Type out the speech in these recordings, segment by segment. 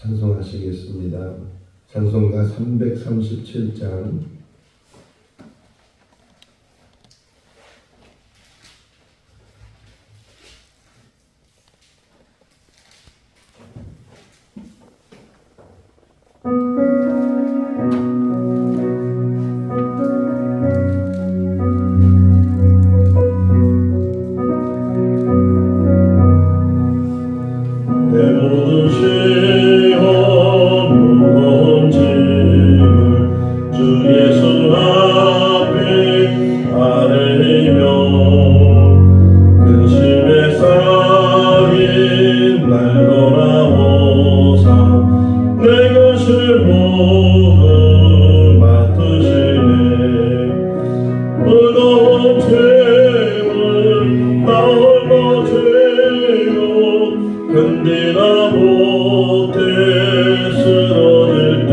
찬송하시겠습니다. 찬송가 337장 견디다 못해 쓰러질 때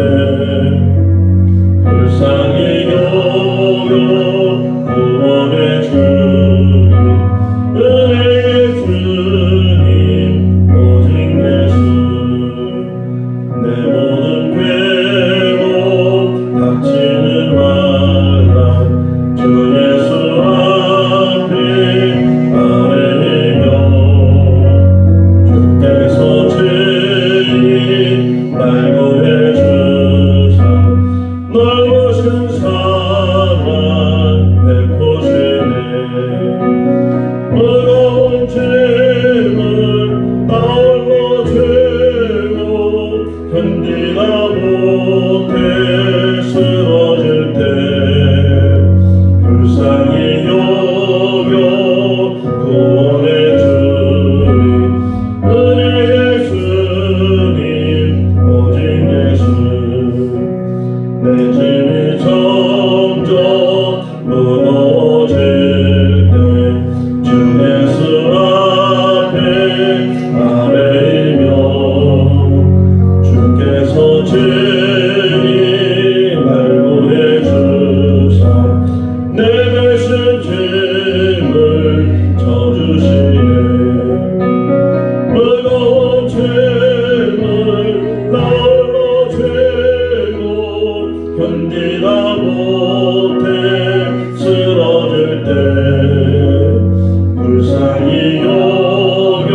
불쌍히 여겨 구원해 주님 은혜의 주님 오직 예수 내 모든 괴로움 닥치는 환난 주 예수 앞에 아뢰며 주께서 죄인 발굴해 주사 넓으신 사랑 베푸시네 무거운 짐을 나홀로 죄고 견디다 못해 쓰러질 때 불쌍히 여겨 구원해 주님 은혜의 주님 오직 예수 내 짐이 점점 무거워질 때 주 예수 앞에 아뢰며 주께서 죄인 발굴해 주사 내 배신 짐을 져주시네 무거운 짐을 나홀로 죄고 견디다 못해 쓰러질 때 불쌍히 여겨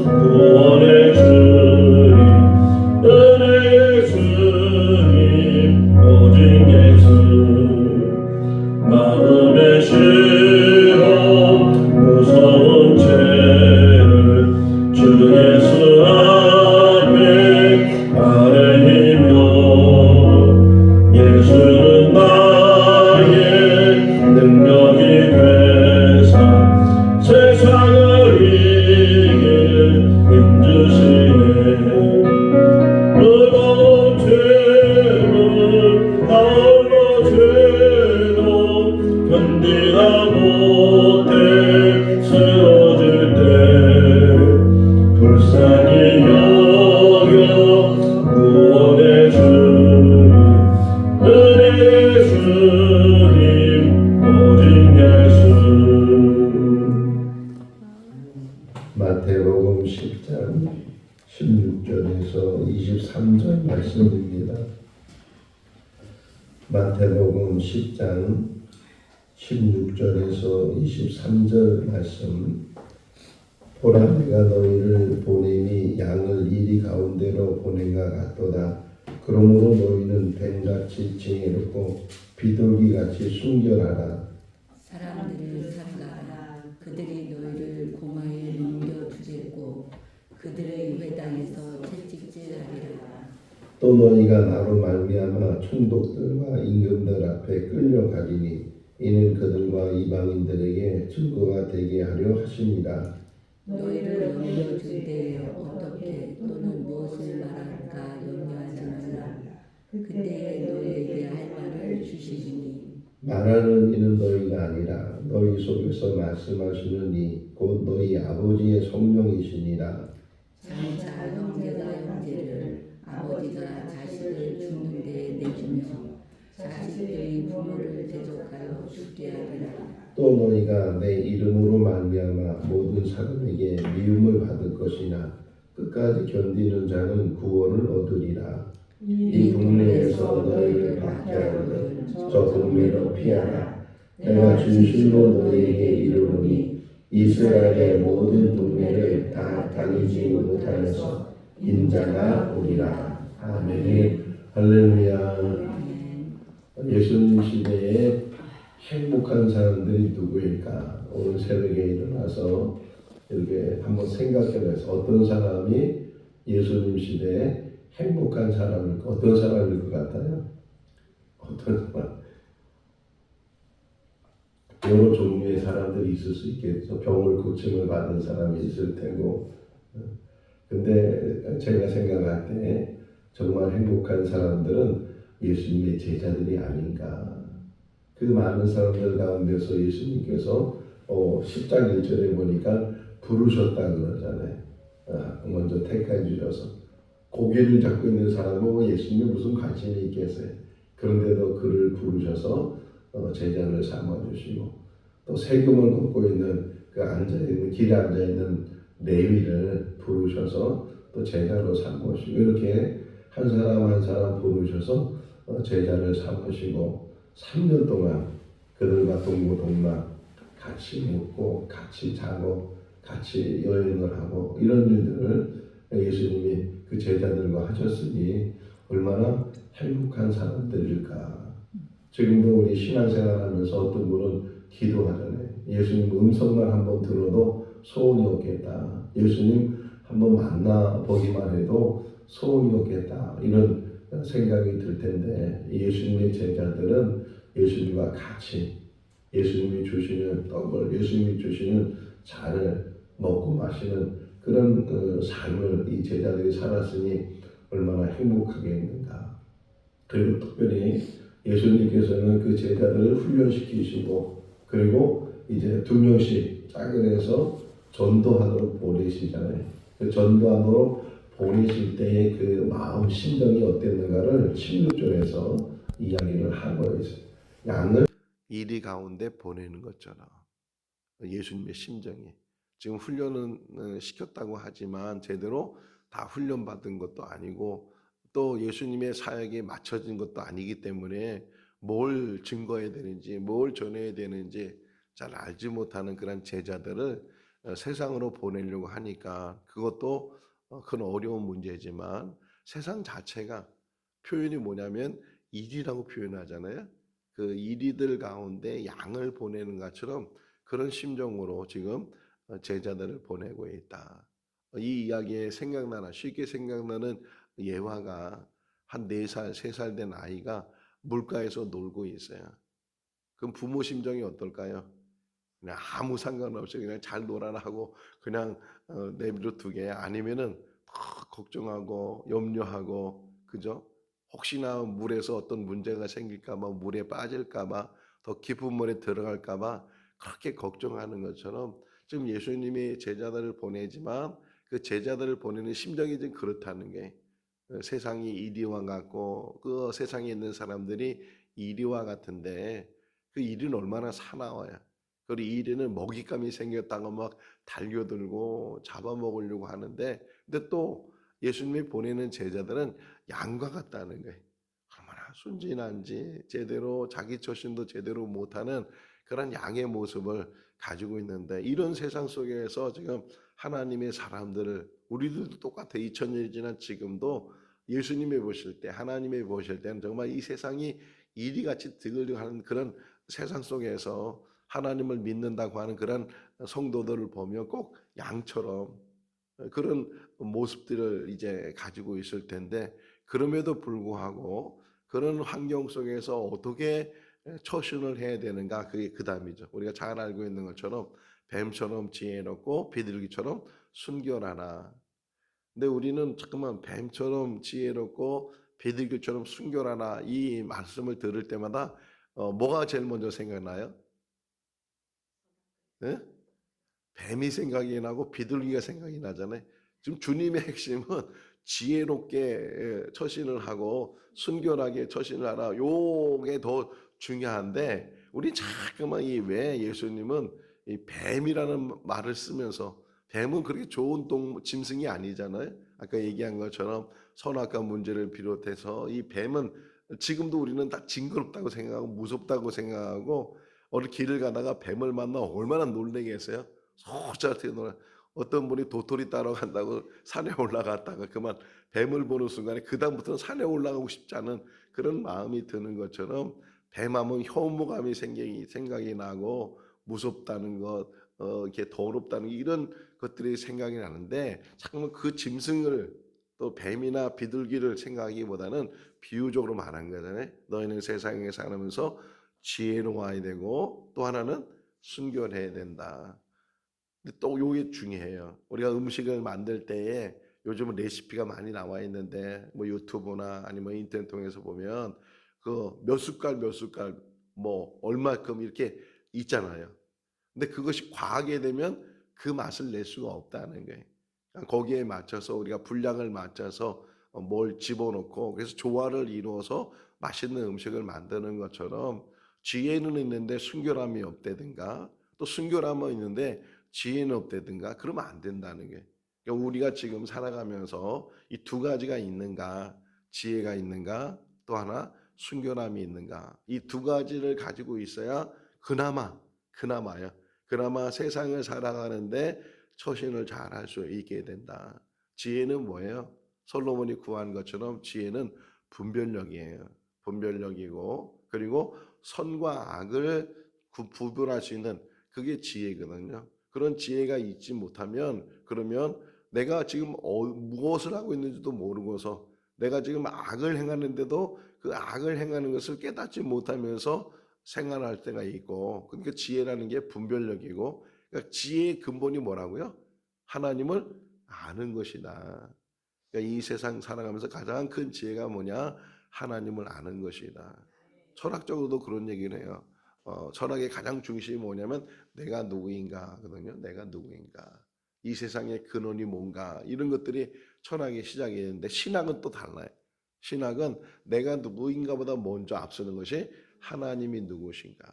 구원해 주님 은혜의 주님 오직 예수 마음의 시험 무서운 죄를 주 예수 앞에 아뢰며 예수는 나의 능력이 되사 세상을 이길 힘주시네 무거운 죄를 나홀로 죄도 견디다 못해 쓰러질 때 불쌍히 여겨 구원해 주님 은혜의 주님 오직 예수 마태복음 10장 16절에서 23절 말씀입니다. 마태복음 10장 16절에서 23절 말씀 보라 내가 너희를 보내니 양을 이리 가운데로 보낸 것 같도다. 그러므로 너희는 뱀같이 징해롭고 비둘기같이 순결하라. 사람들을 삼가라. 그들이 너희를 공화에 넘겨주겠고 그들의 회당에서 채찍질하리라. 또 너희가 나로 말미암아 총독들과 임금들 앞에 끌려가리니 이는 그들과 이방인들에게 증거가 되게 하려 하심이라. 너희를 넘겨줄 때에 어떻게 또는 무엇을 말할까 염려하지 말라. 그때에 너희에게 할 말을 주시리니 말하는 이는 너희가 아니라 너희 속에서 말씀하시는 이 곧 너희 아버지의 성령이시니라. 장차 형제가 형제를 아버지가 자식을 죽는 데에 내주며 자식들이 부모를 대적하여 죽게 하리라. 또 너희가 내 이름으로 말미암아 모든 사람에게 미움을 받을 것이나 끝까지 견디는 자는 구원을 얻으리라. 이 동네에서 너희를 박해하거든 저 동네로 피하라. 내가 진실로 너희에게 이르노니 이스라엘의 모든 동네를 다 다니지 못하여서 인자가 오리라. 아멘. 할렐루야. 예수님 시대에 행복한 사람들이 누구일까? 오늘 새벽에 일어나서 이렇게 한번 생각해봐서 어떤 사람이 예수님 시대에 행복한 사람일까? 어떤 사람일 것 같아요? 어떤 사람? 여러 종류의 사람들이 있을 수 있겠죠. 병을 고침을 받은 사람이 있을 테고. 근데 제가 생각할 때 정말 행복한 사람들은 예수님의 제자들이 아닌가. 그 많은 사람들 가운데서 예수님께서 10장 1절에 보니까 부르셨다 그러잖아요. 먼저 택해 주셔서 고개를 잡고 있는 사람은 예수님에 무슨 관심이 있겠어요. 그런데도 그를 부르셔서 제자를 삼아주시고 또 세금을 걷고 있는 그 앉아있는 길에 앉아있는 레위를 부르셔서 또 제자로 삼으시고 이렇게 한 사람 한 사람 부르셔서 제자를 삼으시고 3년 동안 그들과 동고동락 같이 먹고 같이 자고 같이 여행을 하고 이런 일들을 예수님이 그 제자들과 하셨으니 얼마나 행복한 사람들일까. 지금도 우리 신앙생활하면서 어떤 분은 기도하잖아요. 예수님 음성만 한번 들어도 소원이 없겠다. 예수님 한번 만나보기만 해도 소원이 없겠다. 이런 생각이 들 텐데 예수님의 제자들은 예수님과 같이 예수님이 주시는 떡을 예수님이 주시는 잔을 먹고 마시는 그런 삶을 이 제자들이 살았으니 얼마나 행복하겠는가. 그리고 특별히 예수님께서는 그 제자들을 훈련시키시고 그리고 이제 2명씩 짜그해서 전도하도록 보내시잖아요. 그 전도하도록 보내실 때의 그 마음 심정이 어땠는가를 16절에서 이야기를 하고 있어요. 양을 이리 가운데 보내는 것처럼 예수님의 심정이 지금 훈련은 시켰다고 하지만 제대로 다 훈련받은 것도 아니고 또 예수님의 사역에 맞춰진 것도 아니기 때문에 뭘 증거해야 되는지 뭘 전해야 되는지 잘 알지 못하는 그런 제자들을 세상으로 보내려고 하니까 그것도 큰 어려운 문제지만 세상 자체가 표현이 뭐냐면 일이라고 표현하잖아요. 그 이리들 가운데 양을 보내는 것처럼 그런 심정으로 지금 제자들을 보내고 있다. 이 이야기에 생각나는 쉽게 생각나는 예화가 한 4살, 3살 된 아이가 물가에서 놀고 있어요. 그럼 부모 심정이 어떨까요? 그냥 아무 상관없이 그냥 잘 놀아라 하고 그냥 내버려 두게 아니면은 더 걱정하고 염려하고 그죠? 혹시나 물에서 어떤 문제가 생길까봐 물에 빠질까봐 더 깊은 물에 들어갈까봐 그렇게 걱정하는 것처럼 지금 예수님이 제자들을 보내지만 그 제자들을 보내는 심정이 좀 그렇다는 게 세상이 이리와 같고 그 세상에 있는 사람들이 이리와 같은데 그 일은 얼마나 사나워요. 그리고 이 일에는 먹잇감이 생겼다고 막 달려들고 잡아먹으려고 하는데 근데 또 예수님이 보내는 제자들은 양과 같다는 거예요. 얼마나 순진한지 제대로 자기 처신도 제대로 못하는 그런 양의 모습을 가지고 있는데 이런 세상 속에서 지금 하나님의 사람들을 우리들도 똑같아 2000년이 지난 지금도 예수님이 보실 때 하나님이 보실 때는 정말 이 세상이 이리같이 드글드글 하는 그런 세상 속에서 하나님을 믿는다고 하는 그런 성도들을 보면 꼭 양처럼 그런 모습들을 이제 가지고 있을 텐데 그럼에도 불구하고 그런 환경 속에서 어떻게 처신을 해야 되는가 그게 그 다음이죠. 우리가 잘 알고 있는 것처럼 뱀처럼 지혜롭고 비둘기처럼 순결하나. 근데 우리는 잠깐만 뱀처럼 지혜롭고 비둘기처럼 순결하나 이 말씀을 들을 때마다 뭐가 제일 먼저 생각나요? 네? 뱀이 생각이 나고 비둘기가 생각이 나잖아요. 지금 주님의 핵심은 지혜롭게 처신을 하고 순결하게 처신을 하라. 요게 더 중요한데 우리 자꾸만 이 왜 예수님은 이 뱀이라는 말을 쓰면서 뱀은 그렇게 좋은 짐승이 아니잖아요. 아까 얘기한 것처럼 선악과 문제를 비롯해서 이 뱀은 지금도 우리는 다 징그럽다고 생각하고 무섭다고 생각하고 어느 길을 가다가 뱀을 만나 얼마나 놀래겠어요. 소자한테 놀라. 어떤 분이 도토리 따러 간다고 산에 올라갔다가 그만 뱀을 보는 순간에 그다음부터는 산에 올라가고 싶지 않은 그런 마음이 드는 것처럼 뱀하면 혐오감이 생각이 나고 무섭다는 것, 이렇게 더럽다는 이런 것들이 생각이 나는데 잠깐만 그 짐승을 또 뱀이나 비둘기를 생각하기보다는 비유적으로 말한 거잖아요. 너희는 세상에 살면서 지혜로워야 되고 또 하나는 순결해야 된다. 근데 또 요게 중요해요. 우리가 음식을 만들 때에 요즘은 레시피가 많이 나와 있는데 뭐 유튜브나 아니면 인터넷 통해서 보면 그 몇 숟갈 몇 숟갈 뭐 얼마큼 이렇게 있잖아요. 근데 그것이 과하게 되면 그 맛을 낼 수가 없다는 거예요. 그러니까 거기에 맞춰서 우리가 분량을 맞춰서 뭘 집어넣고 그래서 조화를 이루어서 맛있는 음식을 만드는 것처럼 지혜는 있는데 순결함이 없다든가 또 순결함은 있는데 지혜는 없다든가 그러면 안 된다는 거예요. 그러니까 우리가 지금 살아가면서 이 두 가지가 있는가, 지혜가 있는가, 또 하나 순결함이 있는가, 이 두 가지를 가지고 있어야 그나마요. 그나마 세상을 살아가는데 처신을 잘할 수 있게 된다. 지혜는 뭐예요? 솔로몬이 구한 것처럼 지혜는 분별력이에요. 분별력이고 그리고 선과 악을 구분할 수 있는 그게 지혜거든요. 그런 지혜가 있지 못하면 그러면 내가 지금 무엇을 하고 있는지도 모르고서 내가 지금 악을 행하는데도 그 악을 행하는 것을 깨닫지 못하면서 생활할 때가 있고 그러니까 지혜라는 게 분별력이고 그러니까 지혜의 근본이 뭐라고요? 하나님을 아는 것이다. 그러니까 이 세상 살아가면서 가장 큰 지혜가 뭐냐? 하나님을 아는 것이다. 철학적으로도 그런 얘기를 해요. 철학의 가장 중심이 뭐냐면 내가 누구인가거든요. 내가 누구인가. 이 세상의 근원이 뭔가 이런 것들이 철학의 시작이 되는데 신학은 또 달라요. 신학은 내가 누구인가보다 먼저 앞서는 것이 하나님이 누구신가.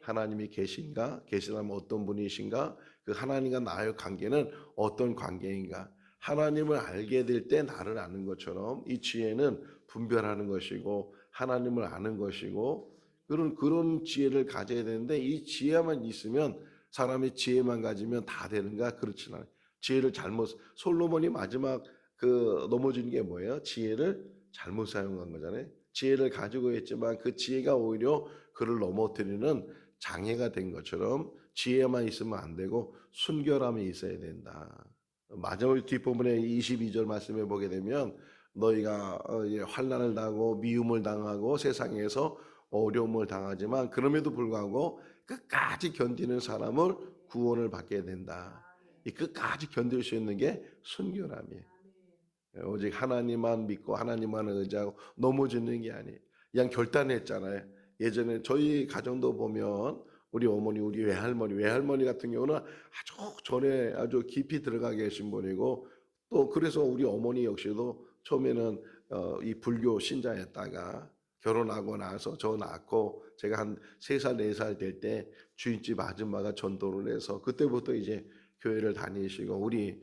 하나님이 계신가? 계시다면 어떤 분이신가? 그 하나님과 나의 관계는 어떤 관계인가? 하나님을 알게 될 때 나를 아는 것처럼 이 지혜는 분별하는 것이고 하나님을 아는 것이고 그런 지혜를 가져야 되는데 이 지혜만 있으면 사람이 지혜만 가지면 다 되는가? 그렇지 않아요. 지혜를 솔로몬이 마지막 넘어진 게 뭐예요? 지혜를 잘못 사용한 거잖아요. 지혜를 가지고 있지만 그 지혜가 오히려 그를 넘어뜨리는 장애가 된 것처럼 지혜만 있으면 안 되고 순결함이 있어야 된다. 마지막 뒷부분에 22절 말씀에 보게 되면 너희가 환난을 당하고 미움을 당하고 세상에서 어려움을 당하지만 그럼에도 불구하고 끝까지 견디는 사람을 구원을 받게 된다. 이 끝까지 견딜 수 있는 게 순결함이에요. 오직 하나님만 믿고 하나님만 의지하고 넘어지는 게 아니에요. 그냥 결단했잖아요. 예전에 저희 가정도 보면 우리 어머니, 우리 외할머니 같은 경우는 아주 전에 아주 깊이 들어가 계신 분이고 또 그래서 우리 어머니 역시도 처음에는 이 불교 신자였다가 결혼하고 나서 저 낳고 제가 한 3살, 4살 될 때 주인집 아줌마가 전도를 해서 그때부터 이제 교회를 다니시고 우리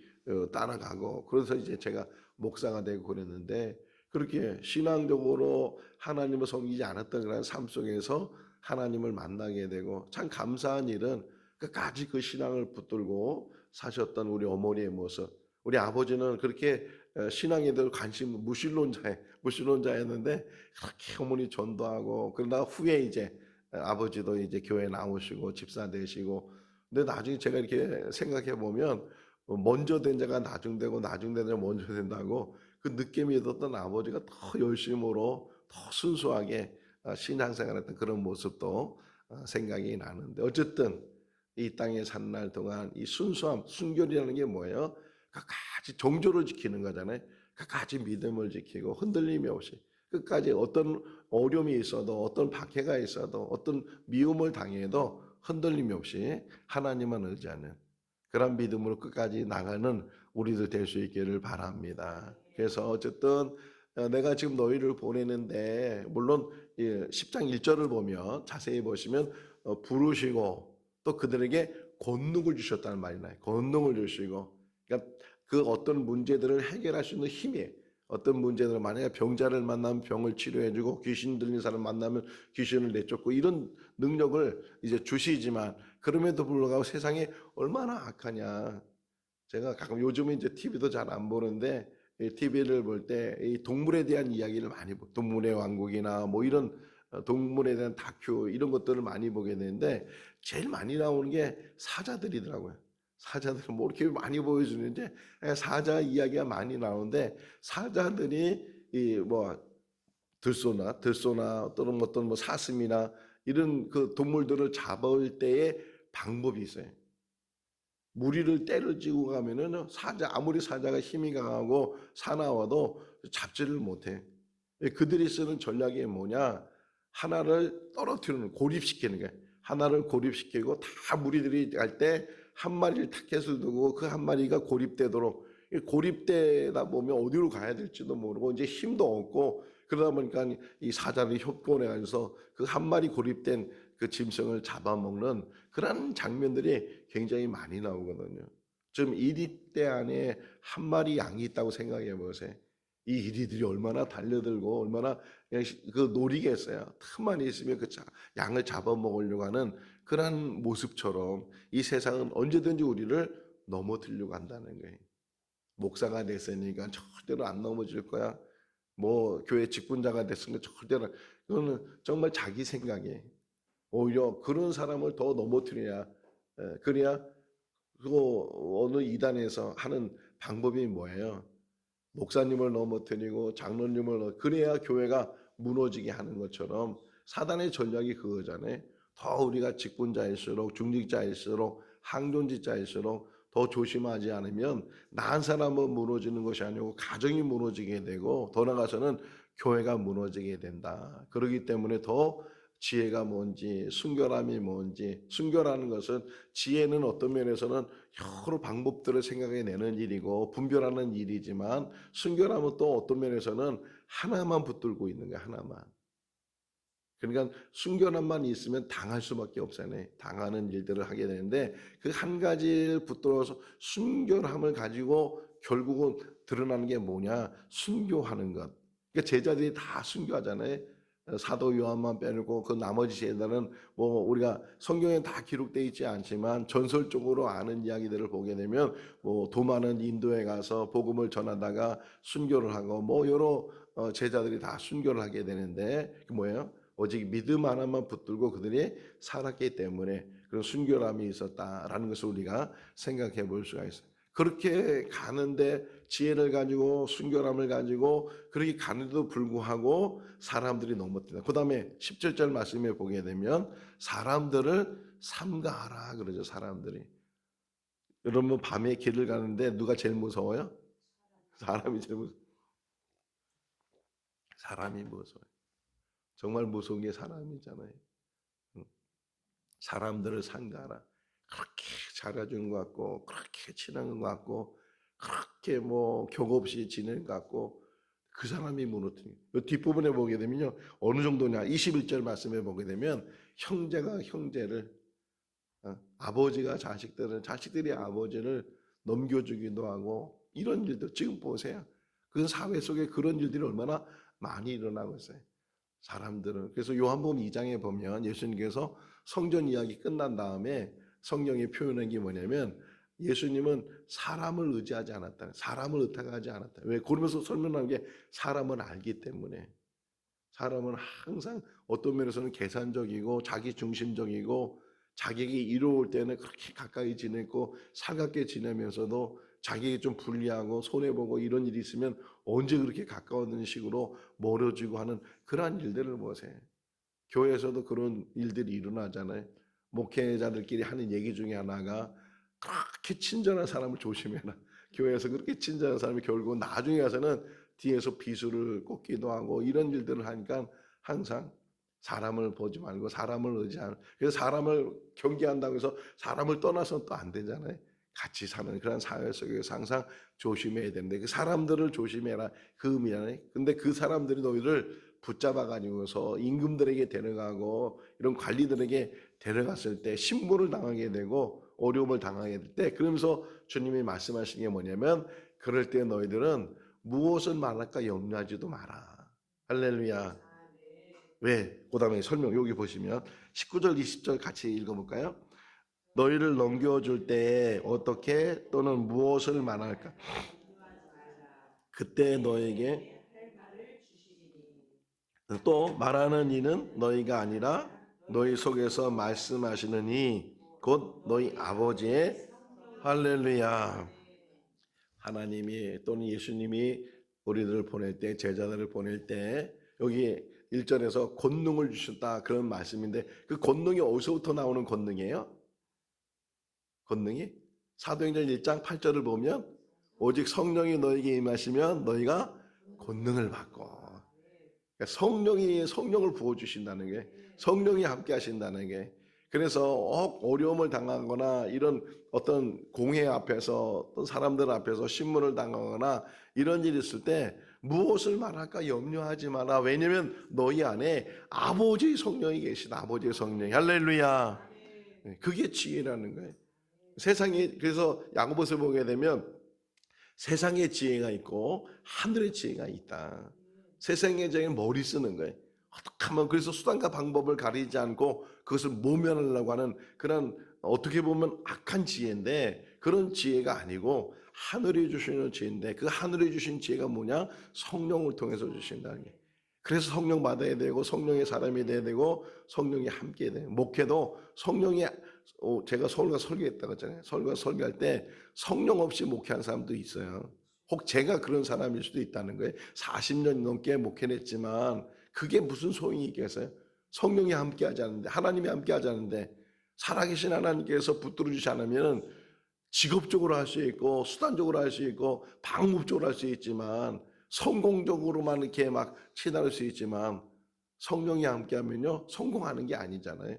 따라가고 그래서 이제 제가 목사가 되고 그랬는데 그렇게 신앙적으로 하나님을 섬기지 않았던 그런 삶 속에서 하나님을 만나게 되고 참 감사한 일은 끝까지 그 신앙을 붙들고 사셨던 우리 어머니의 모습. 우리 아버지는 그렇게 신앙에 대해서 관심 무신론자였는데 그렇게 어머니 전도하고 그러다가 후에 이제 아버지도 이제 교회 나오시고 집사 되시고 근데 나중에 제가 이렇게 생각해 보면 먼저 된 자가 나중되고 나중된 자가 먼저 된다고 그 느낌이 있었던 아버지가 더 열심으로 더 순수하게 신앙생활했던 그런 모습도 생각이 나는데 어쨌든 이 땅에 사는 날 동안 이 순수함, 순결이라는 게 뭐예요? 끝까지 정조를 지키는 거잖아요. 끝까지 믿음을 지키고 흔들림이 없이 끝까지 어떤 어려움이 있어도 어떤 박해가 있어도 어떤 미움을 당해도 흔들림이 없이 하나님만 의지하는 그런 믿음으로 끝까지 나가는 우리들 될 수 있기를 바랍니다. 그래서 어쨌든 내가 지금 너희를 보내는데 물론 10장 1절을 보면 자세히 보시면 부르시고 또 그들에게 권능을 주셨다는 말이 나요. 권능을 주시고, 그러니까 그 어떤 문제들을 해결할 수 있는 힘이에요. 어떤 문제들은 만약에 병자를 만나면 병을 치료해주고 귀신 들린 사람 만나면 귀신을 내쫓고 이런 능력을 이제 주시지만 그럼에도 불구하고 세상에 얼마나 악하냐. 제가 가끔 요즘은 이제 TV도 잘 안 보는데 TV를 볼 때 이 동물에 대한 이야기를 많이 동물의 왕국이나 뭐 이런 동물에 대한 다큐 이런 것들을 많이 보게 되는데 제일 많이 나오는 게 사자들이더라고요. 사자들은 뭐 이렇게 많이 보여주는데 사자 이야기가 많이 나오는데 사자들이 이 뭐 들소나 또는 어떤 뭐 사슴이나 이런 그 동물들을 잡을 때의 방법이 있어요. 무리를 때려지고 가면은 아무리 사자가 힘이 강하고 사나워도 잡지를 못해. 그들이 쓰는 전략이 뭐냐? 하나를 떨어뜨리는, 고립시키는 거야. 하나를 고립시키고 다 무리들이 갈 때 한 마리를 타켓을 두고 그 한 마리가 고립되도록, 고립되다 보면 어디로 가야 될지도 모르고 이제 힘도 없고 그러다 보니까 이 사자를 협권해가지고 그 한 마리 고립된 그 짐승을 잡아먹는 그런 장면들이 굉장히 많이 나오거든요. 좀 1위 안에 한 마리 양이 있다고 생각해 보세요. 이 이리들이 얼마나 달려들고 얼마나 그냥 그 노리겠어요. 틈만 있으면 그 양을 잡아먹으려고 하는 그런 모습처럼 이 세상은 언제든지 우리를 넘어뜨리려고 한다는 거예요. 목사가 됐으니까 절대로 안 넘어질 거야. 뭐 교회 직분자가 됐으니까 절대로, 그거는 정말 자기 생각이에요. 오히려 그런 사람을 더 넘어뜨려야, 그래야 그 어느 이단에서 하는 방법이 뭐예요? 목사님을 넘어뜨리고 장로님을 그래야 교회가 무너지게 하는 것처럼 사단의 전략이 그거잖아요. 더 우리가 직분자일수록 중직자일수록 항존직자일수록 더 조심하지 않으면 나한 사람은 무너지는 것이 아니고 가정이 무너지게 되고 더 나아가서는 교회가 무너지게 된다. 그렇기 때문에 더 지혜가 뭔지 순결함이 뭔지, 순결하는 것은 지혜는 어떤 면에서는 여러 방법들을 생각해내는 일이고 분별하는 일이지만 순결함은 또 어떤 면에서는 하나만 붙들고 있는 거야. 하나만. 그러니까 순결함만 있으면 당할 수밖에 없잖아요. 당하는 일들을 하게 되는데 그 한 가지를 붙들어서 순결함을 가지고 결국은 드러나는 게 뭐냐? 순교하는 것. 그러니까 제자들이 다 순교하잖아요. 사도 요한만 빼놓고 그 나머지 제자들은 뭐 우리가 성경에 다 기록되어 있지 않지만 전설적으로 아는 이야기들을 보게 되면 뭐 도마는 인도에 가서 복음을 전하다가 순교를 하고 뭐 여러 제자들이 다 순교를 하게 되는데 그 뭐예요? 오직 믿음 하나만 붙들고 그들이 살았기 때문에 그런 순결함이 있었다라는 것을 우리가 생각해 볼 수가 있어요. 그렇게 가는데 지혜를 가지고 순결함을 가지고 그렇게 가는데도 불구하고 사람들이 넘어뜨린다. 그 다음에 17절 말씀에 보게 되면 사람들을 삼가하라 그러죠. 사람들이. 여러분 밤에 길을 가는데 누가 제일 무서워요? 사람이 제일 무서워요. 사람이 무서워요. 정말 무서운 게 사람이잖아요. 사람들을 삼가하라. 그렇게 잘해주는 것 같고 그렇게 친한 것 같고 그렇게 뭐 격없이 지내는 것 같고 그 사람이 무너뜨린 거예요. 뒷부분에 보게 되면요. 어느 정도냐. 21절 말씀에 보게 되면 형제가 형제를 아버지가 자식들이 아버지를 넘겨주기도 하고 이런 일들 지금 보세요. 그 사회 속에 그런 일들이 얼마나 많이 일어나고 있어요. 사람들은. 그래서 요한복음 2장에 보면 예수님께서 성전 이야기 끝난 다음에 성경에 표현한 게 뭐냐면 예수님은 사람을 의지하지 않았다. 사람을 의탁하지 않았다. 왜? 그러면서 설명한 게 사람은 알기 때문에. 사람은 항상 어떤 면에서는 계산적이고 자기 중심적이고 자기에게 이로울 때는 그렇게 가까이 지내고 살갑게 지내면서도 자기에게 좀 불리하고 손해보고 이런 일이 있으면 언제 그렇게 가까워지는 식으로 멀어지고 하는 그러한 일들을 보세요. 교회에서도 그런 일들이 일어나잖아요. 목회자들끼리 하는 얘기 중에 하나가 그렇게 친절한 사람을 조심해라. 교회에서 그렇게 친절한 사람이 결국 나중에 가서는 뒤에서 비수를 꽂기도 하고 이런 일들을 하니까 항상 사람을 보지 말고 사람을 의지하는. 그래서 사람을 경계한다고 해서 사람을 떠나서는 또 안 되잖아요. 같이 사는 그런 사회 속에서 항상 조심해야 되는데 그 사람들을 조심해라 그 의미잖아요. 근데 그 사람들이 너희를 붙잡아 가지고서 임금들에게 데려가고 이런 관리들에게 데려갔을 때 신고를 당하게 되고 어려움을 당하게 될 때, 그러면서 주님이 말씀하시는 게 뭐냐면, 그럴 때 너희들은 무엇을 말할까 염려하지도 마라. 할렐루야. 왜? 그 다음에 설명 여기 보시면 19절 20절 같이 읽어볼까요? 너희를 넘겨줄 때 어떻게 또는 무엇을 말할까? 그때 너에게 또 말하는 이는 너희가 아니라 너희 속에서 말씀하시는 이 곧 너희 아버지의 할렐루야. 하나님이 또는 예수님이 우리들을 보낼 때, 제자들을 보낼 때 여기 1절에서 권능을 주셨다 그런 말씀인데, 그 권능이 어디서부터 나오는 권능이에요? 권능이 사도행전 1장 8절을 보면 오직 성령이 너에게 임하시면 너희가 권능을 받고, 그러니까 성령을 부어주신다는 게, 성령이 함께 하신다는 게, 그래서 어려움을 당하거나 이런 어떤 공회 앞에서 또 사람들 앞에서 신문을 당하거나 이런 일이 있을 때 무엇을 말할까 염려하지 마라. 왜냐하면 너희 안에 아버지의 성령이 계시다. 아버지의 성령이. 할렐루야. 그게 지혜라는 거예요. 세상에, 그래서 야고보서 보게 되면 세상의 지혜가 있고 하늘의 지혜가 있다. 세상의 지혜는 머리 쓰는 거예요. 어떻게 하면, 그래서 수단과 방법을 가리지 않고 그것을 모면하려고 하는 그런 어떻게 보면 악한 지혜인데, 그런 지혜가 아니고 하늘이 주시는 지혜인데, 그 하늘이 주신 지혜가 뭐냐? 성령을 통해서 주신다는 게. 그래서 성령 받아야 되고 성령의 사람이 돼야 되고 성령이 함께 해야 돼요. 목회도 성령이, 제가 서울과 설교했다고 했잖아요. 서울과 설교할 때 성령 없이 목회한 사람도 있어요. 혹 제가 그런 사람일 수도 있다는 거예요. 40년 넘게 목회를 했지만 그게 무슨 소용이 있겠어요? 성령이 함께 하지 않는데, 하나님이 함께 하지 않는데, 살아계신 하나님께서 붙들어 주지 않으면 직업적으로 할 수 있고 수단적으로 할 수 있고 방법적으로 할 수 있지만, 성공적으로만 이렇게 막 치달을 수 있지만, 성령이 함께 하면요 성공하는 게 아니잖아요.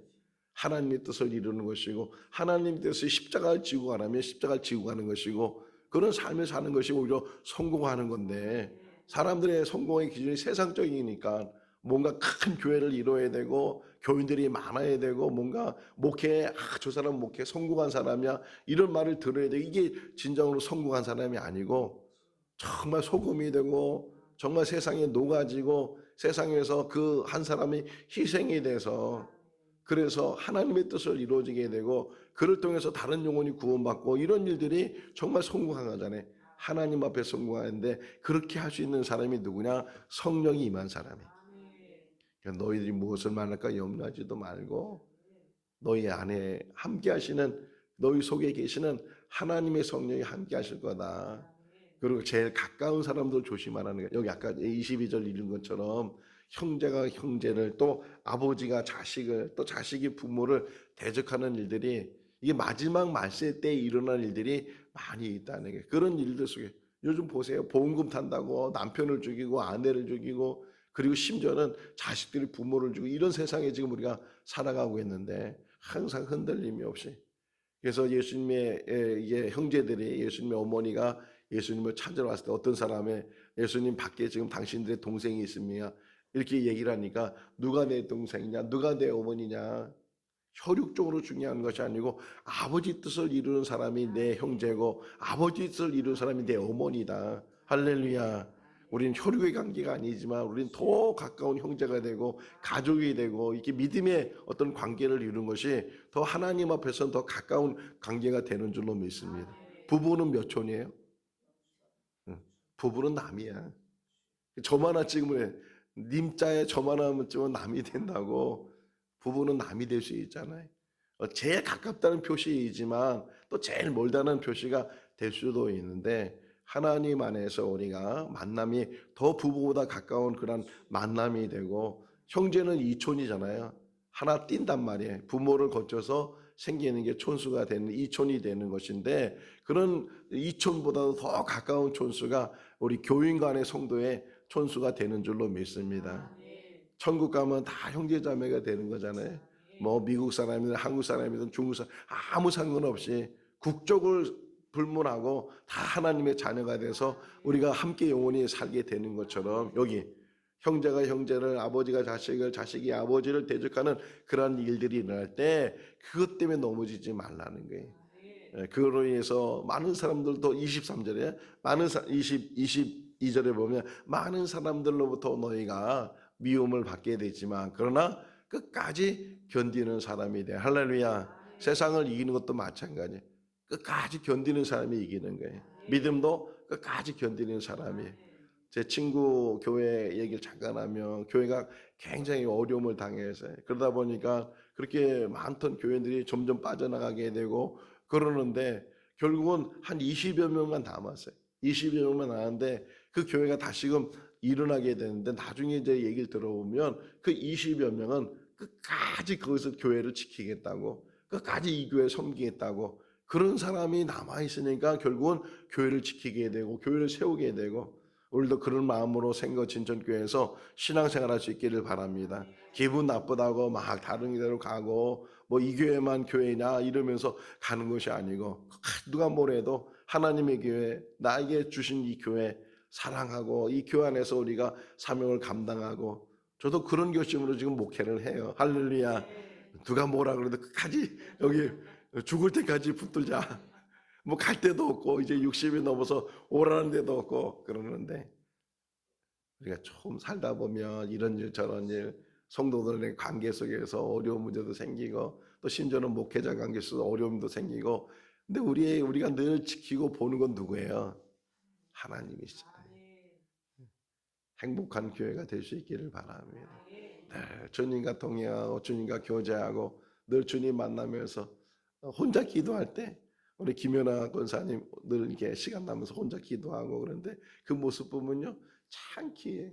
하나님의 뜻을 이루는 것이고, 하나님의 뜻을 십자가를 지고 가라면 십자가를 지고 가는 것이고, 그런 삶을 사는 것이 오히려 성공하는 건데, 사람들의 성공의 기준이 세상적이니까 뭔가 큰 교회를 이뤄야 되고 교인들이 많아야 되고 뭔가 목회에 저 사람 목회 성공한 사람이야 이런 말을 들어야 돼. 이게 진정으로 성공한 사람이 아니고 정말 소금이 되고 정말 세상에 녹아지고 세상에서 그 한 사람이 희생이 돼서, 그래서 하나님의 뜻을 이루어지게 되고 그를 통해서 다른 영혼이 구원받고, 이런 일들이 정말 성공한 거잖아요. 하나님 앞에 성공하는데, 그렇게 할 수 있는 사람이 누구냐? 성령이 임한 사람이. 그러니까 너희들이 무엇을 말할까 염려하지도 말고, 너희 안에 함께 하시는, 너희 속에 계시는 하나님의 성령이 함께 하실 거다. 그리고 제일 가까운 사람들 조심하라는 거예요. 여기 아까 22절 읽은 것처럼 형제가 형제를, 또 아버지가 자식을, 또 자식이 부모를 대적하는 일들이, 이게 마지막 말세 때 일어날 일들이 많이 있다는 게, 그런 일들 속에 요즘 보세요. 보험금 탄다고 남편을 죽이고 아내를 죽이고, 그리고 심지어는 자식들이 부모를 죽이고, 이런 세상에 지금 우리가 살아가고 있는데 항상 흔들림이 없이. 그래서 예수님의 이게 형제들이, 예수님의 어머니가 예수님을 찾으러 왔을 때 어떤 사람의, 예수님 밖에 지금 당신들의 동생이 있습니다 이렇게 얘기를 하니까, 누가 내 동생이냐, 누가 내 어머니냐, 혈육적으로 중요한 것이 아니고 아버지 뜻을 이루는 사람이 내 형제고 아버지 뜻을 이루는 사람이 내 어머니다. 할렐루야. 우리는 혈육의 관계가 아니지만 우리는 더 가까운 형제가 되고 가족이 되고, 이렇게 믿음의 어떤 관계를 이루는 것이 더 하나님 앞에서는 더 가까운 관계가 되는 줄로 믿습니다. 부부는 몇 촌이에요? 부부는 남이야. 점 하나 찍으면, 님자에 점 하나 찍으면 남이 된다고. 부부는 남이 될 수 있잖아요. 제일 가깝다는 표시이지만 또 제일 멀다는 표시가 될 수도 있는데, 하나님 안에서 우리가 만남이 더 부부보다 가까운 그런 만남이 되고, 형제는 이촌이잖아요. 하나 뛴단 말이에요. 부모를 거쳐서 생기는 게 촌수가 되는, 이촌이 되는 것인데, 그런 이촌보다도 더 가까운 촌수가 우리 교인 간의 성도의 촌수가 되는 줄로 믿습니다. 천국 가면 다 형제자매가 되는 거잖아요. 뭐 미국 사람이든 한국 사람이든 중국 사람 아무 상관없이 국적을 불문하고 다 하나님의 자녀가 돼서 우리가 함께 영원히 살게 되는 것처럼, 여기 형제가 형제를, 아버지가 자식을, 자식이 아버지를 대적하는 그런 일들이 일어날 때 그것 때문에 넘어지지 말라는 거예요. 그로 인해서 많은 사람들도 23절에 22절에 보면 많은 사람들로부터 너희가 미움을 받게 되지만 그러나 끝까지 견디는 사람이 돼. 할렐루야. 세상을 이기는 것도 마찬가지. 끝까지 견디는 사람이 이기는 거예요. 믿음도 끝까지 견디는 사람이에요. 제 친구 교회 얘기를 잠깐 하면 교회가 굉장히 어려움을 당해서 그러다 보니까 그렇게 많던 교회들이 점점 빠져나가게 되고 그러는데 결국은 한 20여 명만 남았어요. 20여 명만 남았는데 그 교회가 다시금 일어나게 되는데 나중에 이제 얘기를 들어보면 그 20여 명은 끝까지 거기서 교회를 지키겠다고 끝까지 이 교회 섬기겠다고 그런 사람이 남아있으니까 결국은 교회를 지키게 되고 교회를 세우게 되고 우리도 그런 마음으로 생거 진천교회에서 신앙생활 할 수 있기를 바랍니다. 기분 나쁘다고 막 다른 데로 가고 뭐 이 교회만 교회냐 이러면서 가는 것이 아니고 누가 뭐래도 하나님의 교회 나에게 주신 이 교회 사랑하고 이 교회 안에서 우리가 사명을 감당하고 저도 그런 결심으로 지금 목회를 해요. 할렐루야. 누가 뭐라 그래도 끝까지 여기 죽을 때까지 붙들자. 뭐 갈 데도 없고 이제 60이 넘어서 오라는 데도 없고 그러는데 우리가 조금 살다 보면 이런 일 저런 일 성도들의 관계 속에서 어려운 문제도 생기고 또 심지어는 목회자 관계 속에서 어려움도 생기고 근데 우리가 늘 지키고 보는 건 누구예요? 하나님이시잖아요. 행복한 교회가 될 수 있기를 바랍니다. 늘 주님과 동행하고 주님과 교제하고 늘 주님 만나면서 혼자 기도할 때 우리 김연아 권사님 늘 이렇게 시간 나면서 혼자 기도하고 그런데 그 모습 보면요 참 기해.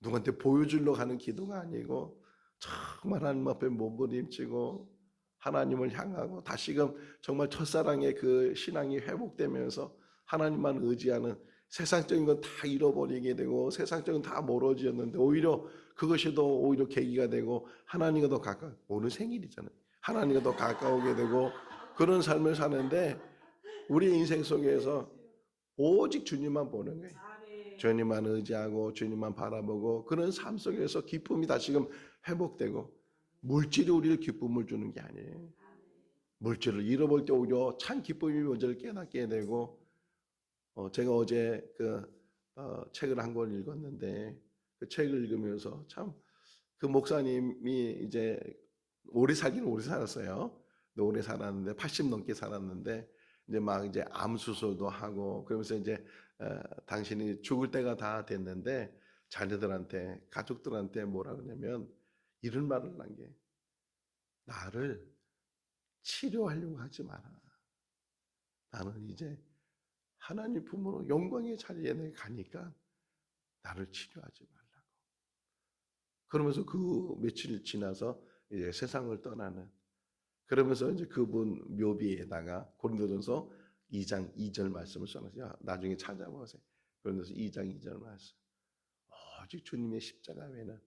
누구한테 보여주려고 하는 기도가 아니고 정말 하나님 앞에 몸부림치고 하나님을 향하고 다시금 정말 첫사랑의 그 신앙이 회복되면서 하나님만 의지하는 세상적인 건 다 잃어버리게 되고 세상적인 다 멀어지었는데 오히려 그것이 더 오히려 계기가 되고 하나님과 더 가까워 오늘 생일이잖아요. 하나님과 더 가까우게 되고 그런 삶을 사는데 우리 인생 속에서 오직 주님만 보는 거예요. 주님만 의지하고 주님만 바라보고 그런 삶 속에서 기쁨이 다시금 회복되고 물질이 우리를 기쁨을 주는 게 아니에요. 물질을 잃어볼 때 오히려 참 기쁨이 뭔지를 깨닫게 되고 제가 어제 책을 한 권 읽었는데 그 책을 읽으면서 참 그 목사님이 이제 오래 살기는 오래 살았어요. 오래 살았는데 80 넘게 살았는데 이제 막 이제 암 수술도 하고 그러면서 이제 당신이 죽을 때가 다 됐는데 자녀들한테 가족들한테 뭐라 그러냐면 이런 말을 한 게 나를 치료하려고 하지 마라. 나는 이제 하나님 품으로 영광의 자리에 내가 가니까 나를 치료하지 말라고. 그러면서 그 며칠 지나서 이제 세상을 떠나는 그러면서 이제 그분 묘비에다가 고린도전서 2장 2절 말씀을 써놨어요. 나중에 찾아보세요. 고린도전서 2장 2절 말씀. 오직 주님의 십자가 외에는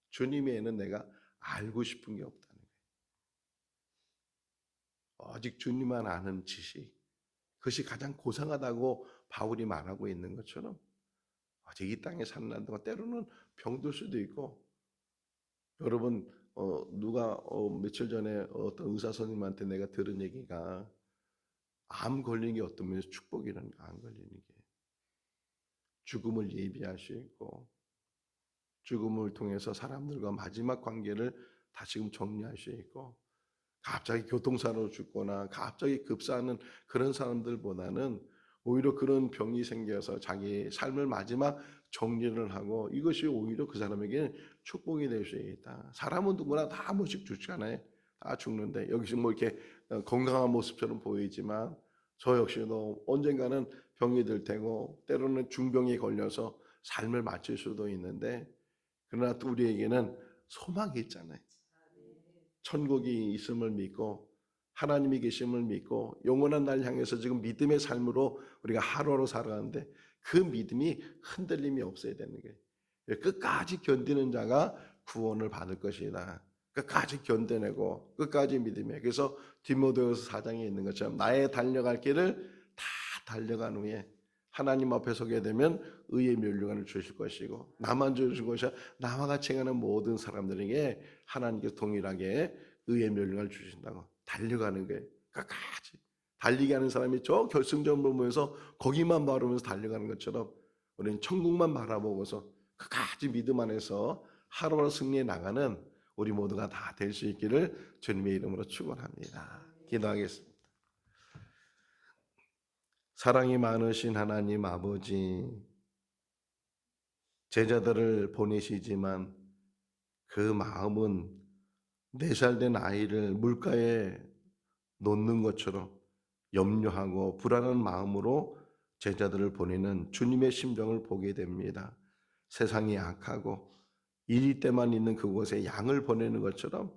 주님 외에는 내가 알고 싶은 게 없다는 거예요. 오직 주님만 아는 지식. 그것이 가장 고상하다고 바울이 말하고 있는 것처럼 아직 이 땅에 사는 동안 때로는 병들 수도 있고 여러분 누가 며칠 전에 어떤 의사 선생님한테 내가 들은 얘기가 암 걸리는 게 어떤 면에서 축복이라는 거 안 걸리는 게 죽음을 예비할 수 있고 죽음을 통해서 사람들과 마지막 관계를 다시금 정리할 수 있고 갑자기 교통사고로 죽거나 갑자기 급사하는 그런 사람들보다는 오히려 그런 병이 생겨서 자기 삶을 마지막 정리를 하고 이것이 오히려 그 사람에게는 축복이 될 수 있다. 사람은 누구나 다 한 번씩 죽잖아요. 다 죽는데 여기서 뭐 이렇게 건강한 모습처럼 보이지만 저 역시도 언젠가는 병이 들 테고 때로는 중병에 걸려서 삶을 마칠 수도 있는데 그러나 또 우리에게는 소망이 있잖아요. 천국이 있음을 믿고 하나님이 계심을 믿고 영원한 날 향해서 지금 믿음의 삶으로 우리가 하루하루 살아가는데 그 믿음이 흔들림이 없어야 되는 거예요. 끝까지 견디는 자가 구원을 받을 것이다. 끝까지 견뎌내고 끝까지 믿음에 그래서 디모데후서 4장에 있는 것처럼 나의 달려갈 길을 다 달려간 후에 하나님 앞에 서게 되면 의의 면류관을 주실 것이고 나만 주실 것이 아니라 나와 같이 행하는 모든 사람들에게 하나님께서 동일하게 의의 면류관을 주신다고 달려가는 거예요. 끝까지 달리게 하는 사람이 저 결승점을 보면서 거기만 바라보면서 달려가는 것처럼 우리는 천국만 바라보고서 끝까지 믿음 안에서 하루하루 승리해 나가는 우리 모두가 다 될 수 있기를 주님의 이름으로 축원합니다. 기도하겠습니다. 사랑이 많으신 하나님 아버지, 제자들을 보내시지만 그 마음은 4살 된 아이를 물가에 놓는 것처럼 염려하고 불안한 마음으로 제자들을 보내는 주님의 심정을 보게 됩니다. 세상이 악하고 이리 때만 있는 그곳에 양을 보내는 것처럼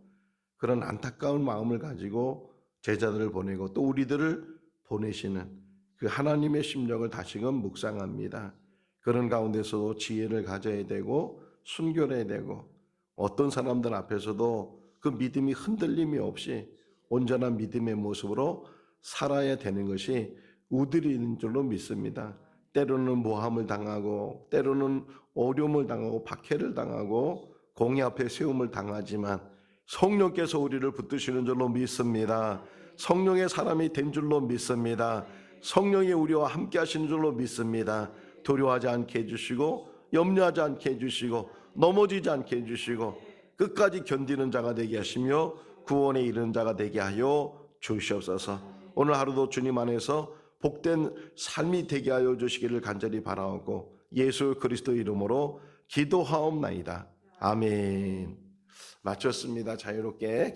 그런 안타까운 마음을 가지고 제자들을 보내고 또 우리들을 보내시는 그 하나님의 심정을 다시금 묵상합니다. 그런 가운데서도 지혜를 가져야 되고 순결해야 되고 어떤 사람들 앞에서도 그 믿음이 흔들림이 없이 온전한 믿음의 모습으로 살아야 되는 것이 우리인 줄로 믿습니다. 때로는 모함을 당하고 때로는 어려움을 당하고 박해를 당하고 공의 앞에 세움을 당하지만 성령께서 우리를 붙드시는 줄로 믿습니다. 성령의 사람이 된 줄로 믿습니다. 성령이 우리와 함께 하시는 줄로 믿습니다. 두려워하지 않게 해주시고 염려하지 않게 해주시고 넘어지지 않게 해주시고 끝까지 견디는 자가 되게 하시며 구원에 이르는 자가 되게 하여 주시옵소서. 오늘 하루도 주님 안에서 복된 삶이 되게 하여 주시기를 간절히 바라오고 예수 그리스도 이름으로 기도하옵나이다. 아멘. 마쳤습니다. 자유롭게